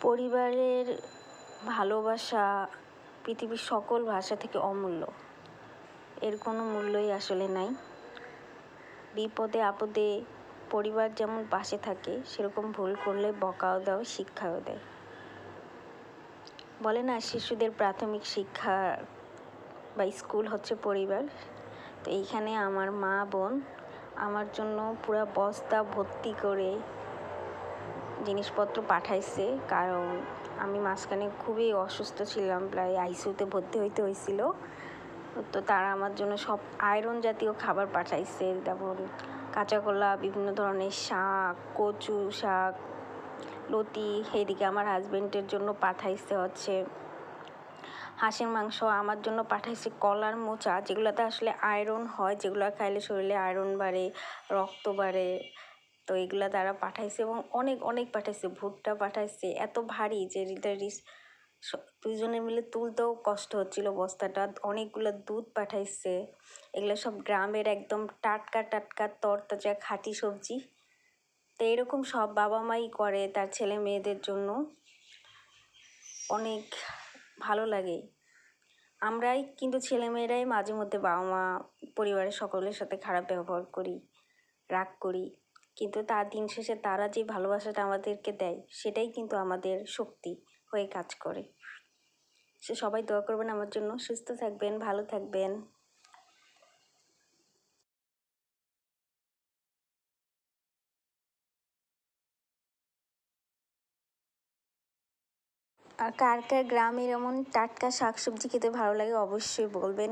পরিবারের ভালোবাসা পৃথিবীর সকল ভাষা থেকে অমূল্য। এর কোনো মূল্যই আসলে নাই। বিপদে আপদে পরিবার যেমন পাশে থাকে, সেরকম ভুল করলে বকাও দেয়, শিক্ষাও দেয়। বলে না, শিশুদের প্রাথমিক শিক্ষা বা স্কুল হচ্ছে পরিবার। তো এইখানে আমার মা বোন আমার জন্য পুরো বস্তা ভর্তি করে জিনিসপত্র পাঠাইছে, কারণ আমি মাঝখানে খুবই অসুস্থ ছিলাম, প্রায় আইসিইউতে ভর্তি হইতে হয়েছিল। তো তারা আমার জন্য সব আয়রন জাতীয় খাবার পাঠাইছে, যেমন কাঁচাকলা, বিভিন্ন ধরনের শাক, কচু শাক, লতি। এইদিকে আমার হাজবেন্ডের জন্য পাঠাইছে হচ্ছে হাঁসের মাংস, আমার জন্য পাঠাইছে কলার মোচা, যেগুলোতে আসলে আয়রন হয়, যেগুলো খাইলে শরীরে আয়রন বাড়ে, রক্ত বাড়ে। তো এগুলো তারা পাঠাইছে এবং অনেক অনেক পাঠাইছে। ভুট্টা পাঠাইছে, এত ভারী যে দুজনে মিলে তুলতেও কষ্ট হচ্ছিল বস্তাটা। অনেকগুলো দুধ পাঠাইছে, এগুলো সব গ্রামের একদম টাটকা টাটকা তরতাজা খাঁটি সবজি। তো এরকম সব বাবা মাই করে তার ছেলে মেয়েদের জন্য। অনেক ভালো লাগে। আমরাই কিন্তু ছেলেমেয়েরাই মাঝে মধ্যে বাবা মা পরিবারের সকলের সাথে খারাপ ব্যবহার করি, রাগ করি, কিন্তু তার দিন শেষে তারা যে ভালোবাসাটা আমাদেরকে দেয়, সেটাই কিন্তু আমাদের শক্তি হয়ে কাজ করে। সে সবাই দোয়া করবেন আমার জন্য। সুস্থ থাকবেন, ভালো থাকবেন। আর কার কার গ্রামের এমন টাটকা শাকসবজি খেতে ভালো লাগে অবশ্যই বলবেন।